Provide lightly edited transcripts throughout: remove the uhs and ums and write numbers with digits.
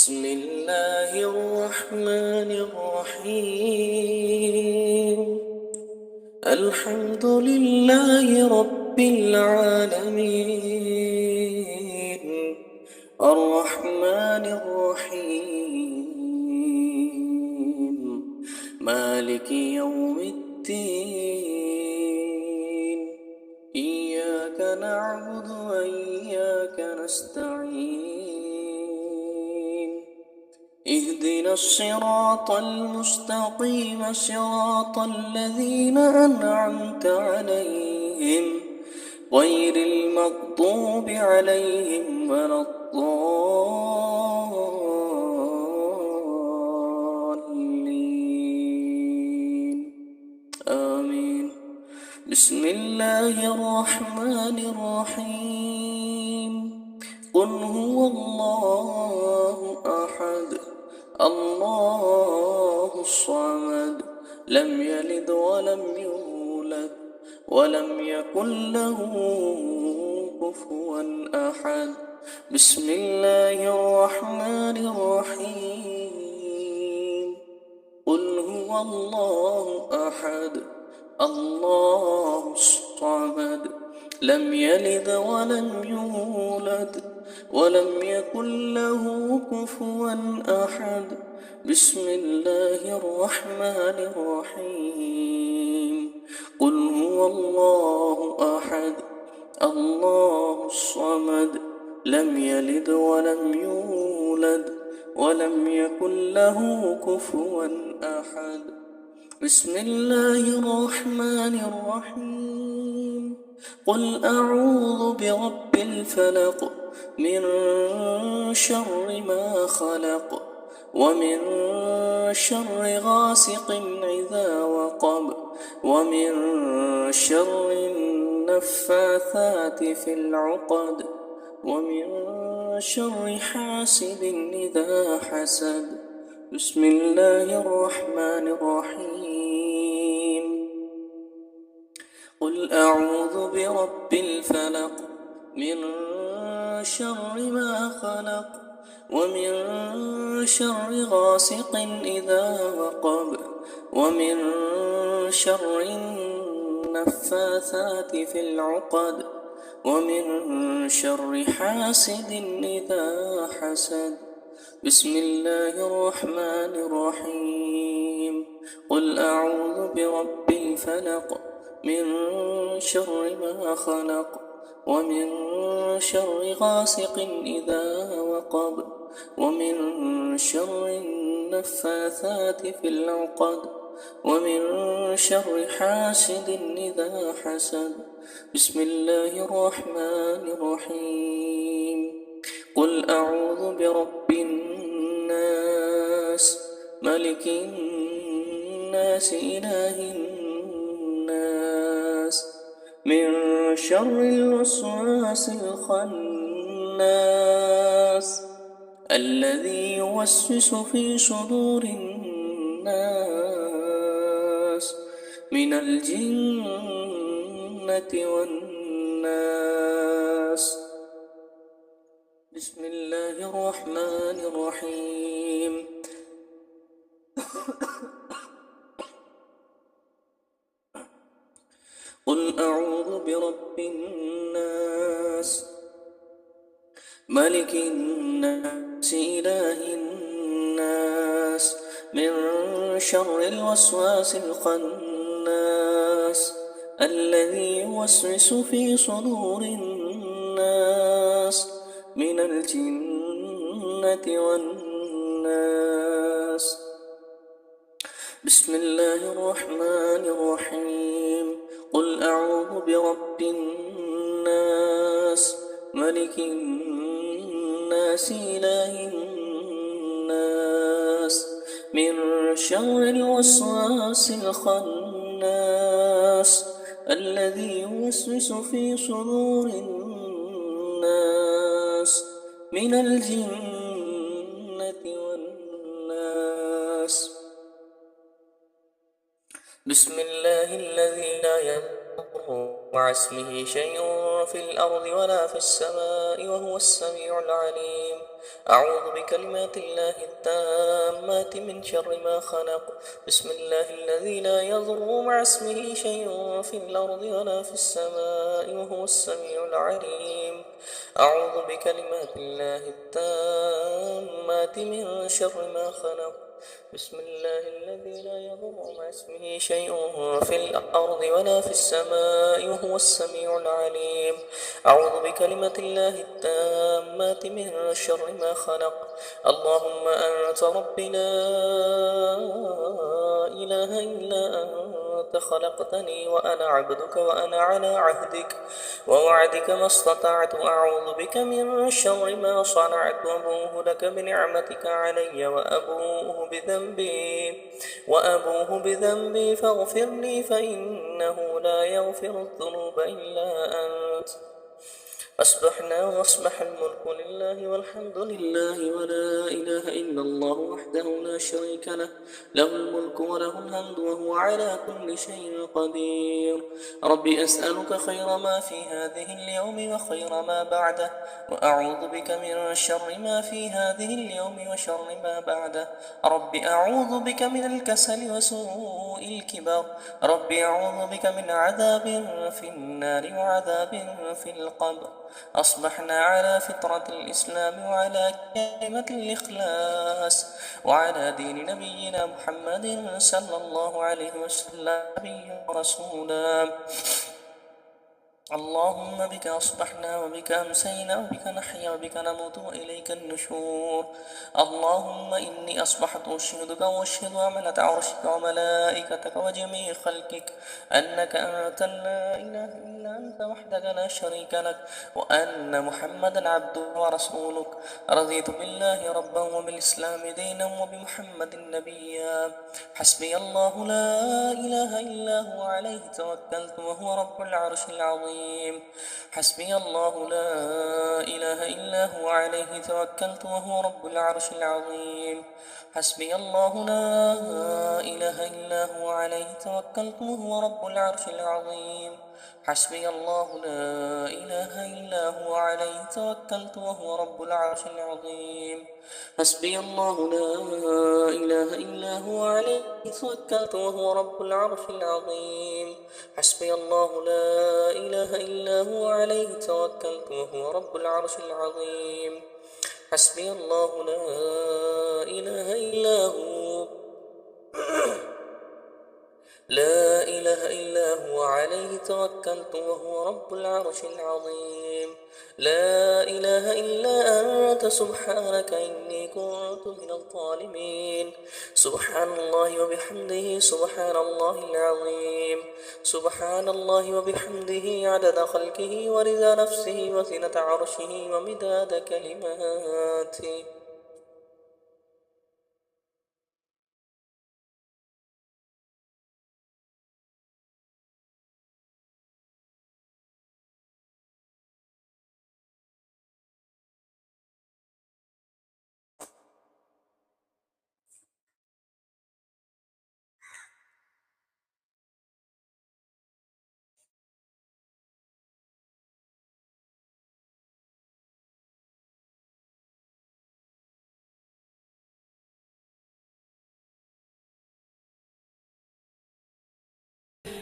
بسم الله الرحمن الرحيم. الحمد لله رب العالمين، الرحمن الرحيم، مالك يوم الدين. إياك نعبد وإياك نستعين. اهدنا الصراط المستقيم، صراط الذين أنعمت عليهم غير المغضوب عليهم ولا الضالين. آمين. بسم الله الرحمن الرحيم. قل هو الله أحد، الله الصمد، لم يلد ولم يولد ولم يكن له كفوا أحد. بسم الله الرحمن الرحيم. قل هو الله أحد، الله الصمد، لم يلد ولم يولد ولم يكن له كفوا أحد. بسم الله الرحمن الرحيم. قل هو الله أحد، الله الصمد، لم يلد ولم يولد ولم يكن له كفوا أحد. بسم الله الرحمن الرحيم. قل أعوذ برب الفلق، من شر ما خلق، ومن شر غاسق إذا وقب، ومن شر النفاثات في العقد، ومن شر حاسد إذا حسد. بسم الله الرحمن الرحيم. قل أعوذ برب الفلق، من شر ما خلق، ومن شر غاسق إذا وقب، ومن شر النفاثات في العقد، ومن شر حاسد إذا حسد. بسم الله الرحمن الرحيم. قل أعوذ برب الفلق، من شر ما خلق، ومن شر غاسق إذا وقب، ومن شر النفاثات في العقد، ومن شر حاسد إذا حسد. بسم الله الرحمن الرحيم. قل أعوذ برب الناس، ملك الناس، إله الناس، من شر الوسواس الخناس، الذي يوسوس في صدور الناس من الجنة والناس. بسم الله الرحمن الرحيم. قل أعوذ برب الناس، ملك الناس، إله الناس، من شر الوسواس الخناس، الذي يوسوس في صدور الناس من الجنة والناس. بسم الله الرحمن الرحيم. قل أعوذ برب الناس، ملك الناس، إله الناس، من شر الوسواس الخناس، الذي يوسوس في صدور الناس من الجنة والناس. بسم الله الذي لا يضر مع اسمه شيء في الأرض ولا في السماء، وهو السميع العليم. أعوذ بكلمات الله التامات من شر ما خلق. بسم الله الذي لا يضر مع اسمه شيء في الأرض ولا في السماء وهو السميع العليم. أعوذ بكلمات الله التامات من شر ما خلق. بسم الله الذي لا يضر مع اسمه شيء في الأرض ولا في السماء وهو السميع العليم. أعوذ بكلمة الله التامات من شر ما خلق. اللهم أنت ربي لا إله إلا أنت خلقتني وأنا عبدك وأنا على عهدك ووعدك ما استطعت. أعوذ بك من شر ما صنعت وأبوء لك بنعمتك علي وأبوه بذنبي فاغفر لي فإنه لا يغفر الذنوب إلا أنت. أصبحنا وأصبح الملك لله والحمد لله ولا إله إلا الله وحده لا شريك له، له الملك وله الحمد وهو على كل شيء قدير. ربي أسألك خير ما في هذه اليوم وخير ما بعده، وأعوذ بك من شر ما في هذه اليوم وشر ما بعده. ربي أعوذ بك من الكسل وسوء الكبر. ربي أعوذ بك من عذاب في النار وعذاب في القبر. أصبحنا على فطرة الإسلام وعلى كلمة الإخلاص وعلى دين نبينا محمد صلى الله عليه وسلم نبيا ورسولا. اللهم بك أصبحنا وبك أمسينا وبك نحيا وبك نموت وإليك النشور. اللهم إني أصبحت أشهدك وأشهد أمنة عرشك وملائكتك وجميع خلقك أنك أنت لا إله إلا أنت وحدك لا شريك لك، وأن محمدا عبدك ورسولك. رضيت بالله ربا وبالإسلام دينا وبمحمد نبيا. حسبي الله لا إله إلا هو عليه توكلت وهو رب العرش العظيم. حسبي الله لا إله إلا هو عليه توكلت وهو رب العرش العظيم. حسبي الله لا إله إلا هو عليه توكلت وهو رب العرش العظيم. حسبي الله لا إله إلا هو عليه توكلت وهو رب العرش العظيم. حسبي الله لا إله إلا هو عليه توكلت وهو رب العرش العظيم. حسبي الله لا إله إلا هو عليه توكلت وهو رب العرش العظيم. حسبي الله لا إله إلا هو لا إله إلا هو عليه توكلت وهو رب العرش العظيم. لا إله إلا أنت سبحانك إني كنت من الظالمين. سبحان الله وبحمده سبحان الله العظيم. سبحان الله وبحمده عدد خلقه ورضا نفسه وزنة عرشه ومداد كلماته.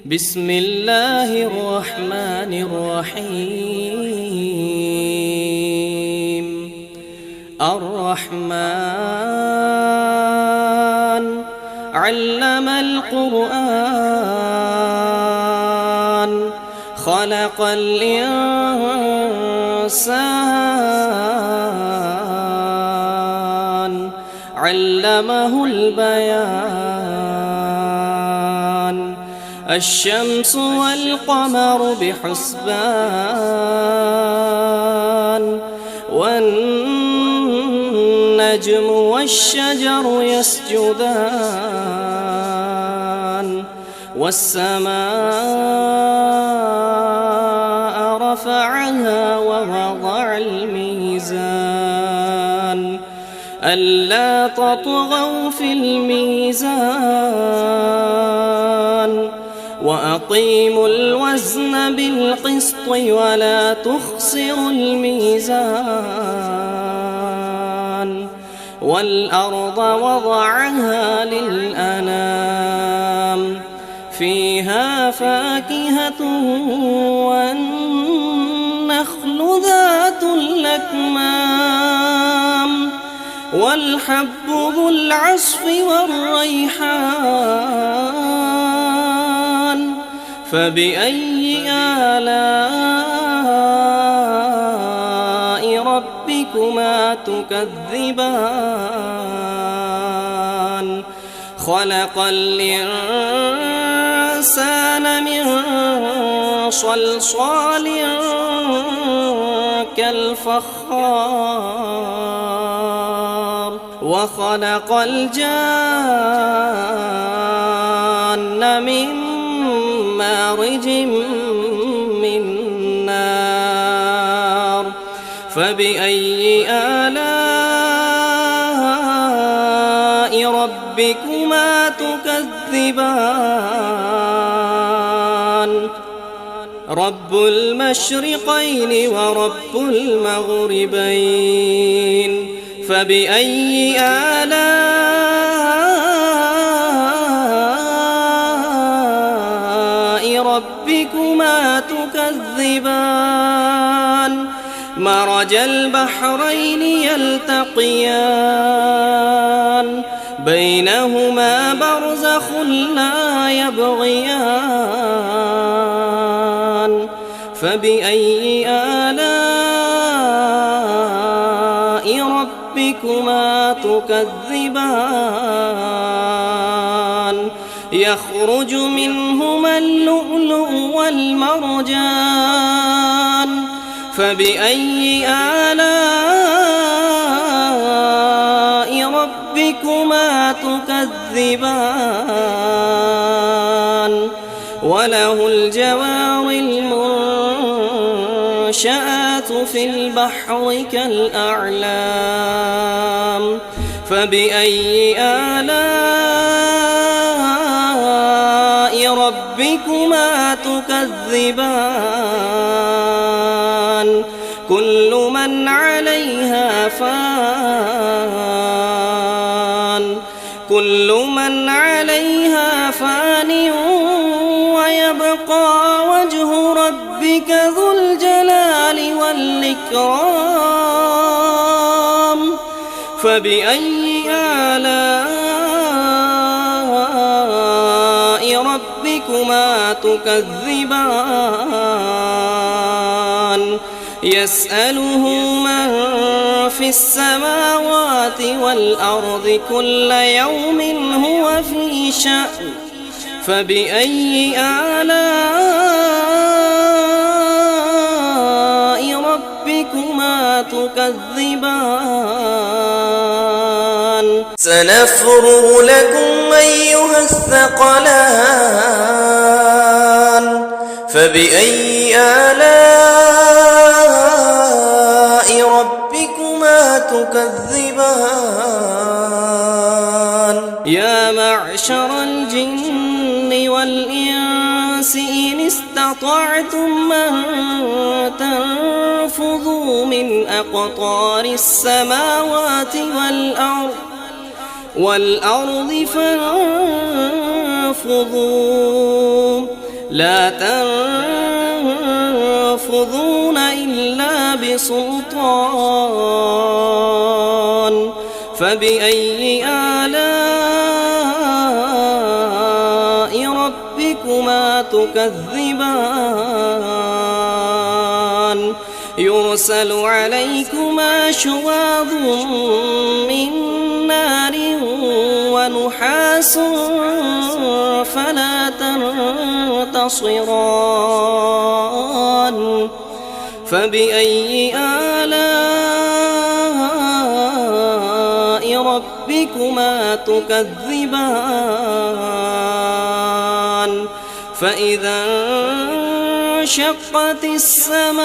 بسم الله الرحمن الرحيم. الرحمن علم القرآن خلق الإنسان علمه البيان. الشمس والقمر بحسبان والنجم والشجر يسجدان والسماء رفعها ووضع الميزان ألا تطغوا في الميزان وأقيموا الوزن بالقسط ولا تخسروا الميزان والأرض وضعها للأنام فيها فاكهة والنخل ذات الأكمام والحب ذو العصف والريحان فبأي آلاء ربكما تكذبان خلق الإنسان من صلصال كالفخار وخلق الجان من مارج من نار فبأي آلاء ربكما تكذبان رب المشرقين ورب المغربين فبأي آلاء ربكما تكذبان مرج البحرين يلتقيان بينهما برزخ لا يبغيان فبأي آلاء ربكما تكذبان يخرج منهما اللؤلؤ والمرجان فبأي آلاء ربكما تكذبان وله الجوار المنشآت في البحر كالأعلام فبأي آلاء ربكما تكذبان كل من عليها فان ويبقى وجه ربك ذو الجلال والإكرام فبأي آلاء ربكما تكذبان يسأله من في السماوات والأرض كل يوم هو في شأن فبأي آلاء ربكما تكذبان سنفرغ لكم أيها الثقلان فبأي آلاء ربكما تكذبان يا معشر الجن والإنس إن استطعتم أن تنفذوا من أقطار السماوات والأرض فانفذوا لا تنفذون إلا بسلطان فبأي آلاء ربكما تكذبان يرسل عليكما شواظ من نار ونحاس فلا تنتصران فبأي آلاء ربكما تكذبان فإذا انشقت السماء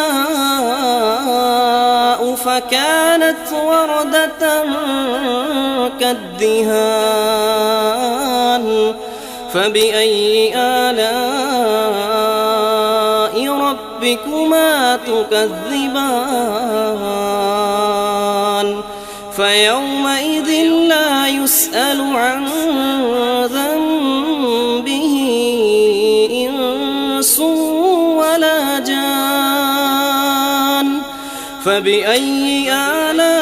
فكانت وردة كالدهان فبأي آلاء ربكما تكذبان فيومئذ يسأل عن ذنبه إنس ولا جان فبأي آلاء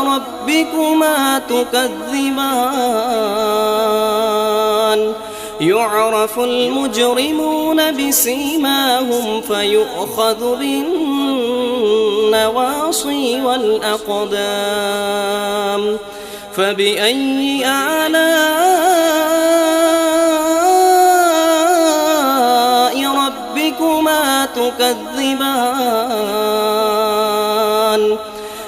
ربكما تكذبان يعرف المجرمون بسيماهم فيؤخذ بالنواصي والأقدام فبأي آلاء ربكما تكذبان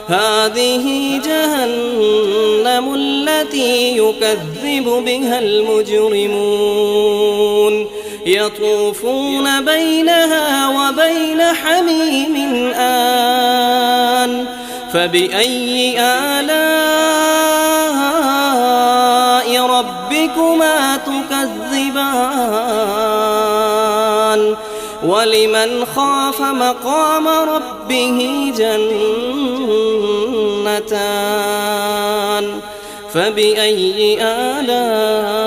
هذه جهنم التي يكذب بها المجرمون يطوفون بينها وبين حميم آن فبأي آلاء ربكما تكذبان ولمن خاف مقام ربه جنتان فبأي آلاء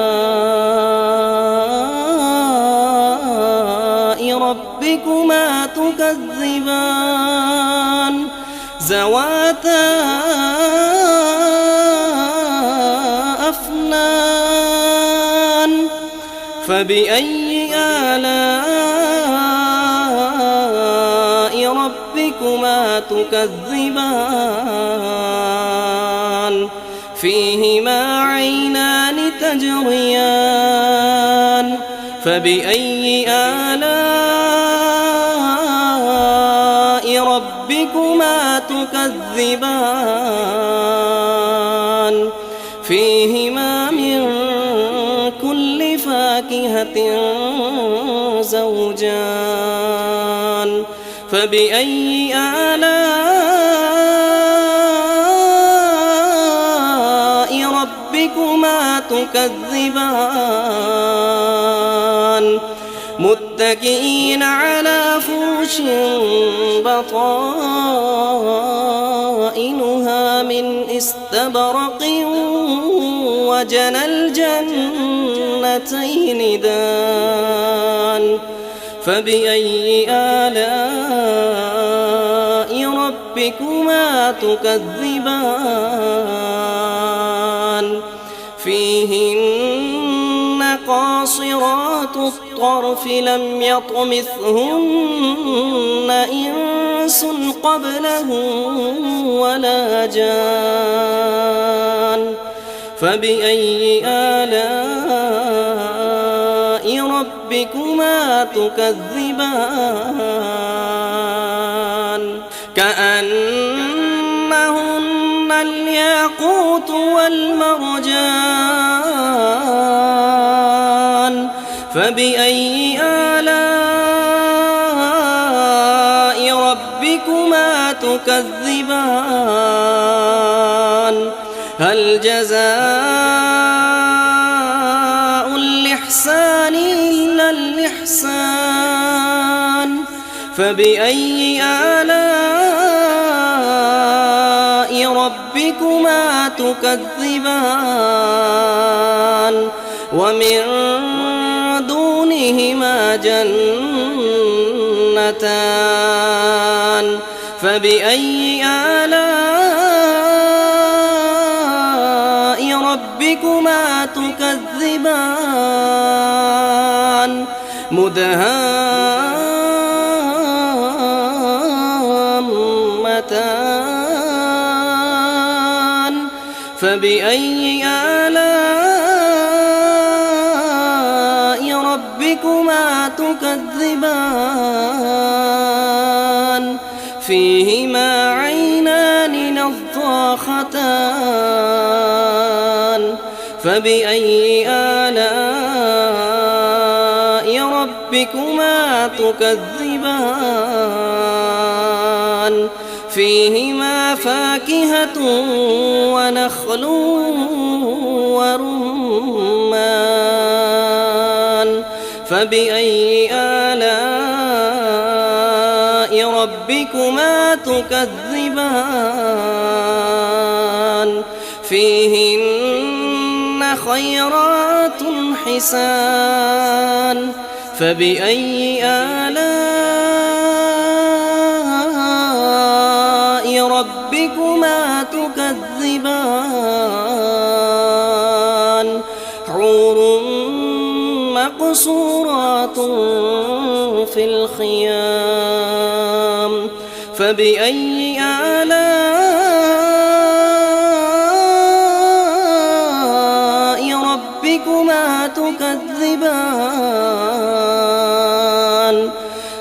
ربكما تكذبان ذواتا أفنان فبأي آلاء ربكما تكذبان فيهما عينان تجريان فبأي آلاء ربكما تكذبان فيهما من كل فاكهة زوجان فبأي آلاء ربكما تكذبان متكئين على فرش بطائنها من استبرق وجنى الجنتين دان فبأي آلاء ربكما تكذبان فيهن قاصرات الطرف لم يطمثهن إنس قبلهم ولا جان فبأي آلاء ربكما تكذبان كأنهن الياقوت والمرجان فبأي آلاء ربكما تكذبان هل جزاء الإحسان إلا الإحسان فبأي آلاء ربكما تكذبان ومن دونهما جنتان فبأي آلاء ربكما تكذبان مدهامتان فبأي آلاء ربكما تكذبان فيهما عينان نضاختان فبأي آلاء ربكما تكذبان فيهما فاكهة ونخل ورمان فبأي آلاء ربكما تكذبان فيهن خيرات حسان فبأي آلاء ربكما تكذبان حور مقصورات في الخيام فبأي آلاء ربكما تكذبان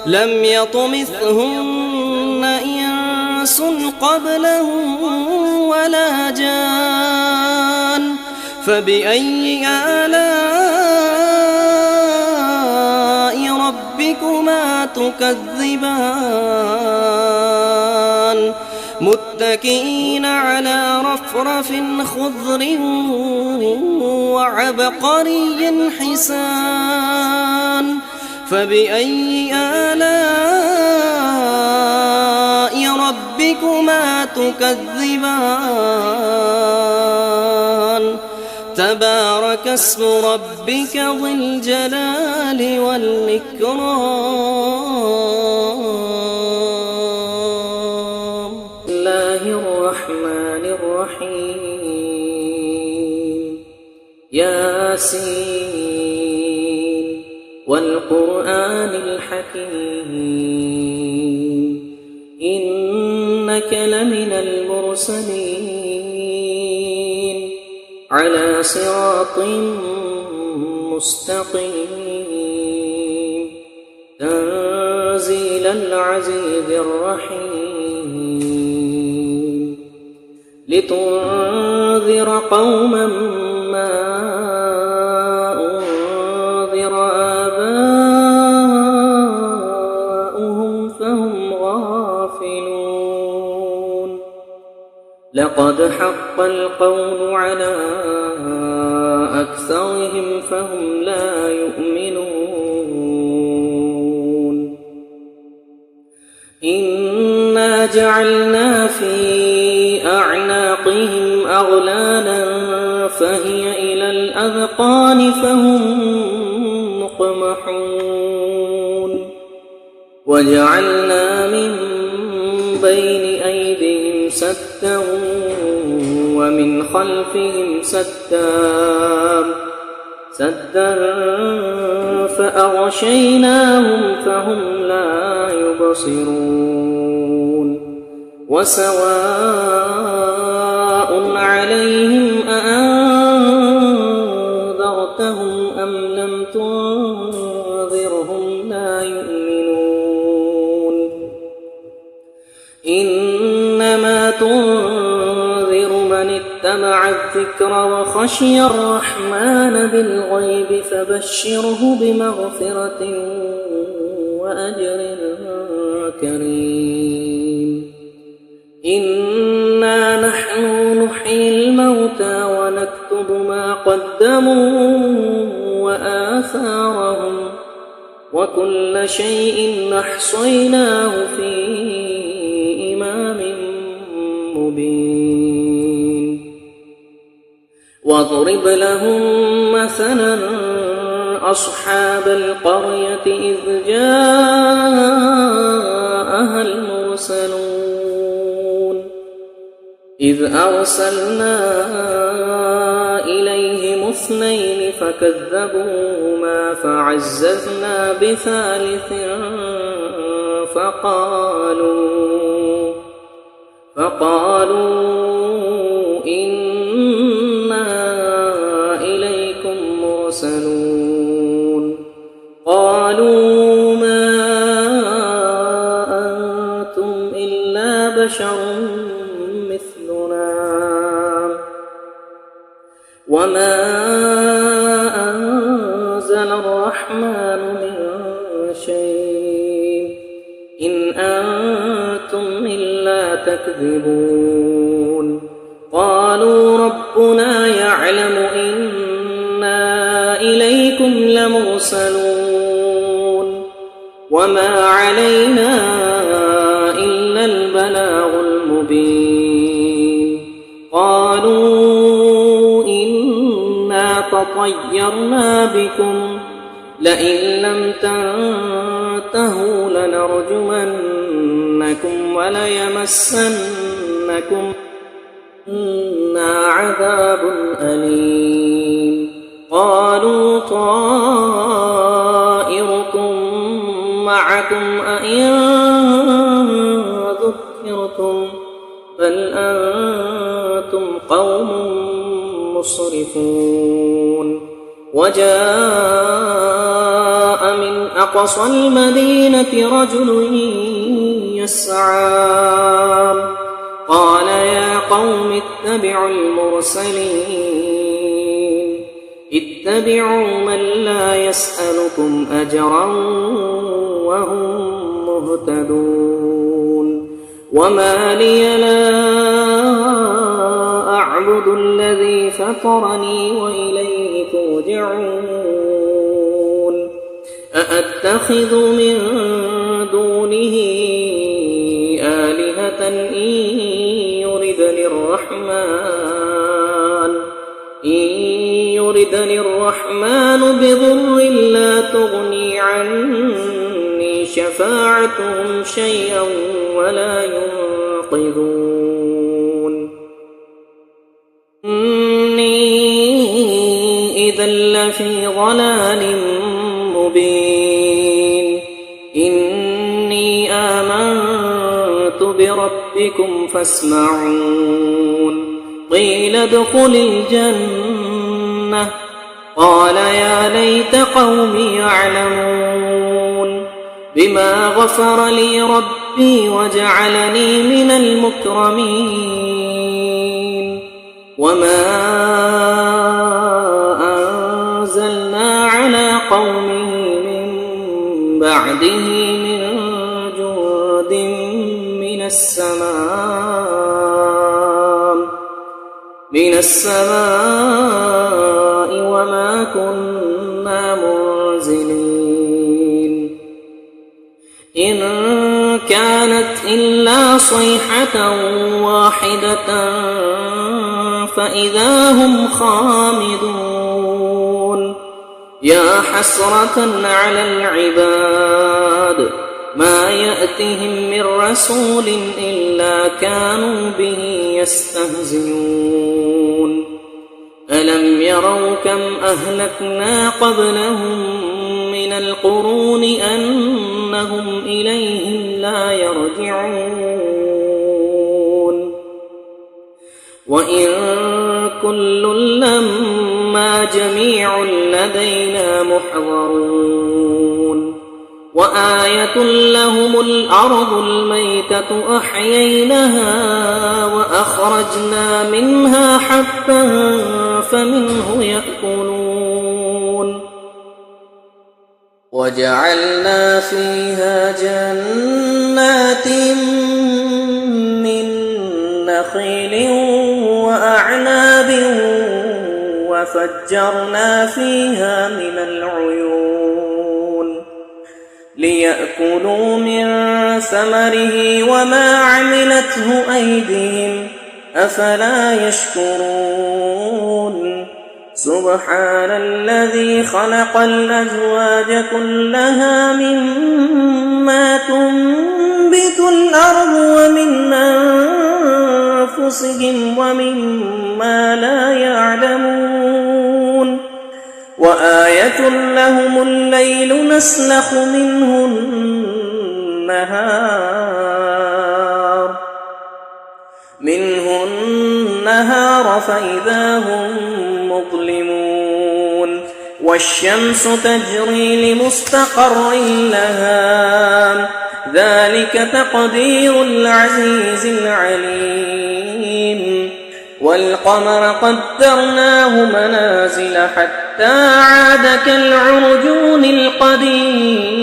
لم يطمثهن إنس قبلهم ولا جان فبأي آلاء ربكما تكذبان متكئين على رفرف خضر وعبقري حسان فبأي آلاء ربكما تكذبان تبارك اسم ربك ذي الجلال والإكرام بسم الله الرحمن الرحيم ياسين والقرآن الحكيم إنك لمن المرسلين على صراط مستقيم تنزيل العزيز الرحيم لتنذر قوما ما أنذر آباؤهم فهم غافلون لقد حق القول على أكثرهم فهم لا يؤمنون إنا جعلنا في أعناقهم أغلالا فهي إلى الأذقان فهم مقمحون وجعلنا من بين أيديهم سدا ومن خلفهم سدا فأغشيناهم فهم لا يبصرون وسواء عليهم أأنذرتهم أم لم تنذرهم لا يؤمنون إنما تنذر من اتبع الذكر وخشي الرحمن بالغيب فبشره بمغفرة وأجر كريم إنا نحن نحيي الموتى ونكتب ما قدموا وآثارهم وكل شيء أحصيناه في إمام مبين واضرب لهم مثلا أصحاب القرية إذ جاءها المرسلون إذ أرسلنا إليهم اثنين فكذبوهما فعززنا بثالث فقالوا إنا إليكم مرسلون قالوا ما أنتم إلا بشر مثلنا وما أنزل الرحمن من شيء إن أنتم إلا تكذبون قالوا ربنا يعلم إنا إليكم لمرسلون وما علينا إلا البلاغ المبين قالوا لطيرنا بكم لئن لم تنتهوا لنرجمنكم وليمسنكم منا عذاب أليم قالوا طائركم معكم أئن ذكرتم بل أنتم قوم مسرفون وجاء من أقصى المدينة رجل يسعى قال يا قوم اتبعوا المرسلين اتبعوا من لا يسألكم أجرا وهم مهتدون وما لي لا أعبد الذي فطرني وإليه ترجعون أأتخذ من دونه آلهة إن يردني الرحمن بضر لا تغني عني شفاعتهم شيئا ولا ينقذون إني إذا لفي ضلال مبين إني آمنت بربكم فاسمعون قيل ادخل الجنة قال يا ليت قومي يعلمون بما غفر لي ربي وجعلني من المكرمين وما أنزلنا على قومه من بعده من جند من السماء وما كنا منزلين إن كانت إلا صيحة واحدة فإذا هم خامدون يا حسرة على العباد ما يأتهم من رسول إلا كانوا به يستهزئون ألم يروا كم أهلكنا قبلهم من القرون أنهم إليهم لا يرجعون وإن كل لما جميع لدينا محضرون وآية لهم الأرض الميتة أحييناها وأخرجنا منها حبا فمنه يأكلون وجعلنا فيها جنات من نخيل وأعناب وفجرنا فيها من العيون ليأكلوا من ثمره وما عملته أيديهم أفلا يشكرون سبحان الذي خلق الأزواج كلها مما تنبت الأرض ومن أنفسهم ومما لا يعلمون وآية لهم الليل نسلخ منه النهار فإذا هم مظلمون والشمس تجري لمستقر لها ذلك تقدير العزيز العليم والقمر قدرناه منازل حتى عاد كالعرجون القديم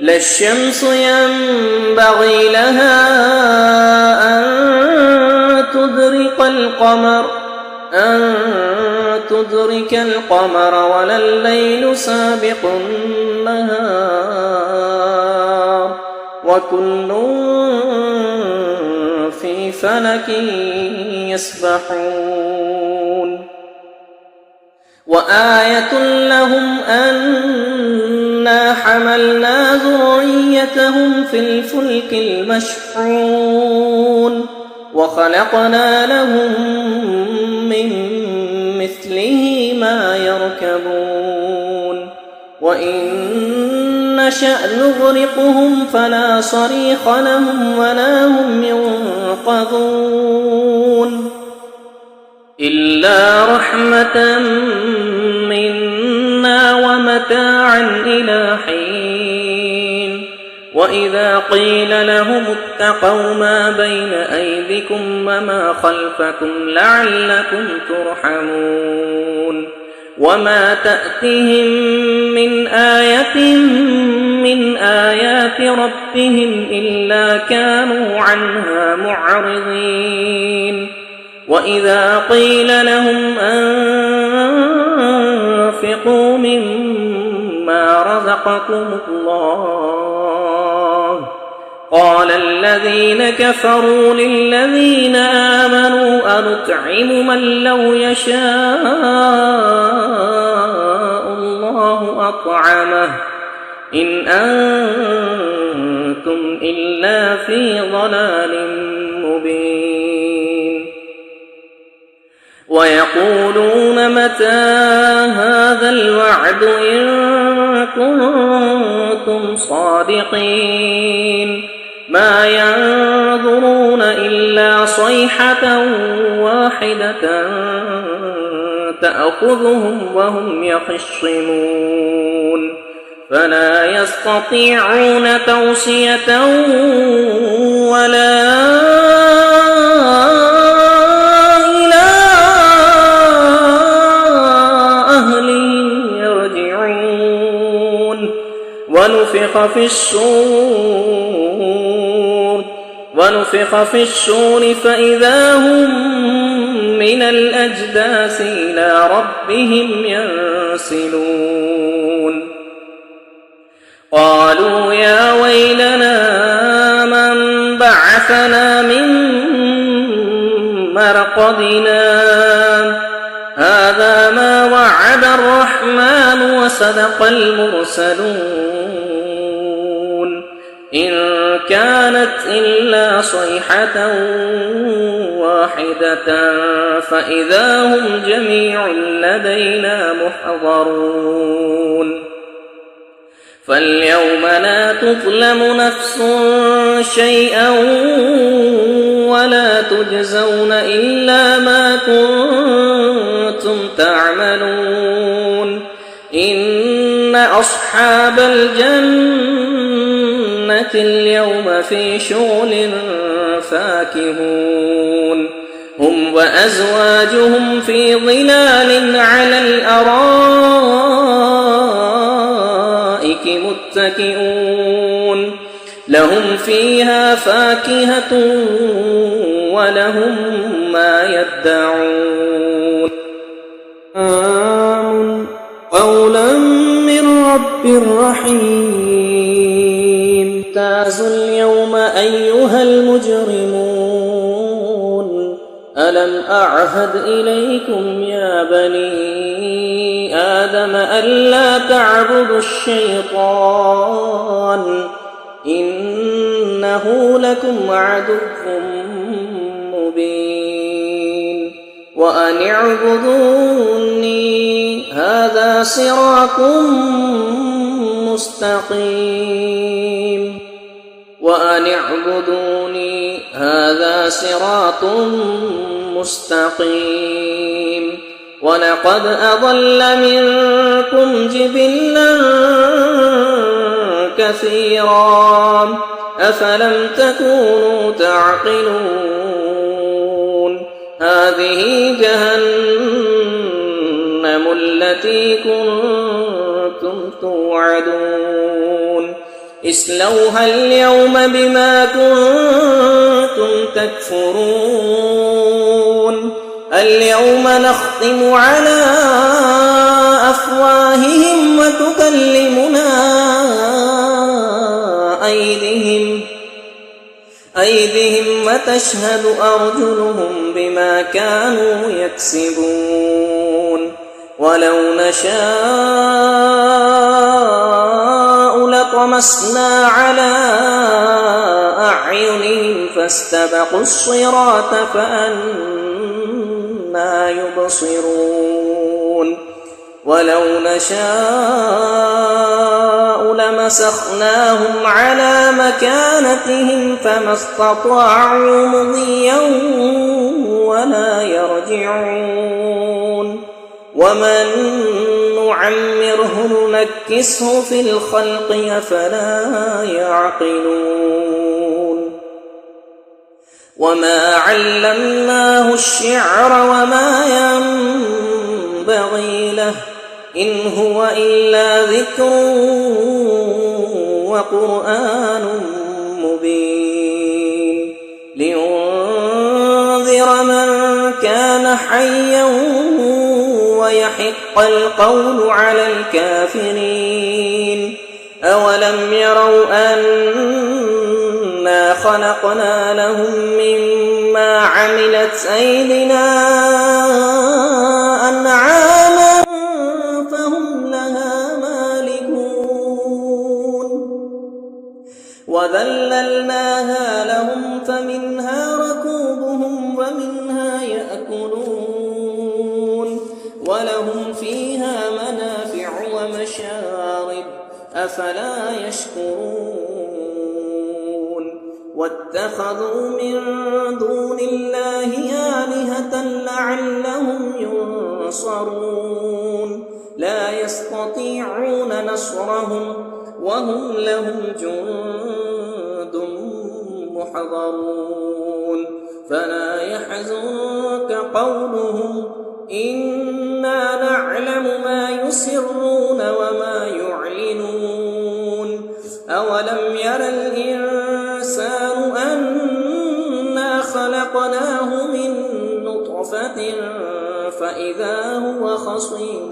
لا الشمس ينبغي لها أن تدرك القمر ولا الليل سابق النهار وكل في فلك يسبحون وآية لهم أنا حملنا ذريتهم في الفلك المشحون وخلقنا لهم من مثله ما يركبون وإن نشأ نغرقهم فلا صريخ لهم ولا هم ينقذون إلا رحمة منا ومتاعا إلى حين وإذا قيل لهم اتقوا ما بين أيديكم وما خلفكم لعلكم ترحمون وما تأتهم من آية من آيات ربهم إلا كانوا عنها معرضين وإذا قيل لهم أنفقوا مما رزقكم الله قال الذين كفروا للذين آمنوا أنطعم من لو يشاء الله أطعمه إن أنتم إلا في ضلال مبين ويقولون متى هذا الوعد إن كنتم صادقين ما ينظرون إلا صيحة واحدة تأخذهم وهم يخصمون فلا يستطيعون توصية ولا إلى أهلهم يرجعون ونفخ في الصور فإذا هم من الأجداث إلى ربهم ينسلون قالوا يا ويلنا من بعثنا من مرقدنا هذا ما وعد الرحمن وصدق المرسلون إن كانت إلا صيحة واحدة فإذا هم جميع لدينا محضرون فاليوم لا تظلم نفس شيئا ولا تجزون إلا ما كنتم تعملون إن أصحاب الجنة اليوم في شغل فاكهون هم وأزواجهم في ظلال على الأرائك متكئون لهم فيها فاكهة ولهم ما يدعون قولا من رب رحيم امتازوا اليوم أيها المجرمون ألم أعهد إليكم يا بني آدم ألا تعبدوا الشيطان إنه لكم عدو مبين وأن اعبدوني هذا صراط مستقيم وأن اعبدوني هذا صراط مستقيم ولقد أضل منكم جبلا كثيرا أفلم تكونوا تعقلون هذه جهنم التي كنتم توعدون اصلوها اليوم بما كنتم تكفرون اليوم نختم على أفواههم وتكلمنا أيديهم وتشهد أرجلهم بما كانوا يكسبون ولو نشاء لطمسنا على أعينهم فاستبقوا الصراط فأنى يبصرون ولو نشاء لمسخناهم على مكانتهم فما استطاعوا مضيا ولا يرجعون ومن نعمره ننكسه في الخلق أفلا يعقلون وما علمناه الشعر وما ينبغي له إن هو إلا ذكر وقرآن مبين لينذر من كان حيا ويحق القول على الكافرين أولم يروا أنا خلقنا لهم مما عملت أيدينا أنعاما فهم لها مالكون وذللناها لهم فمنها ركوبهم ومنها يأكلون ولهم فيها منافع ومشارب أفلا يشكرون واتخذوا من دون الله آلهة لعلهم ينصرون لا يستطيعون نصرهم وهم لهم جند محضرون فلا يحزنك قولهم إنا نعلم ما يسرون وما يعلنون أولم ير الإنسان أنا خلقناه من نطفة فإذا هو خصيم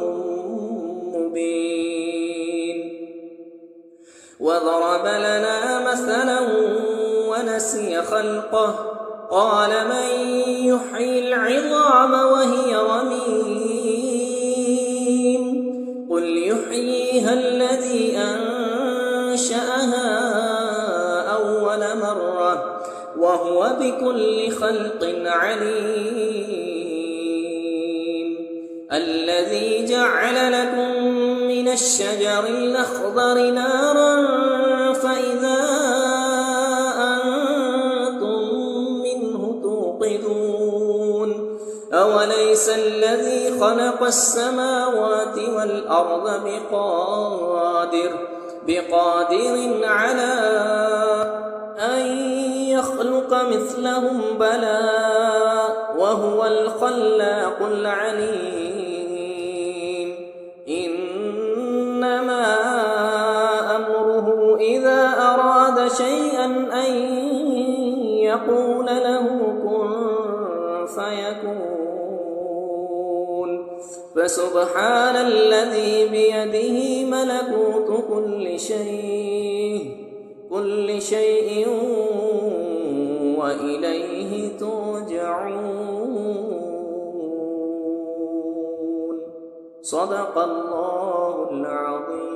مبين وضرب لنا مثلا ونسي خلقه قال من يحيي العظام وهي رميم قل يحييها الذي أنشأها أول مرة وهو بكل خلق عليم الذي جعل لكم من الشجر الأخضر نارا فإذا أوليس الذي خلق السماوات والأرض بقادر على أن يخلق مثلهم بلى وهو الخلاق العليم إنما أمره إذا أراد شيئا أن يقول له كن فيكون فسبحان الذي بيده ملكوت كل شيء وإليه ترجعون صدق الله العظيم.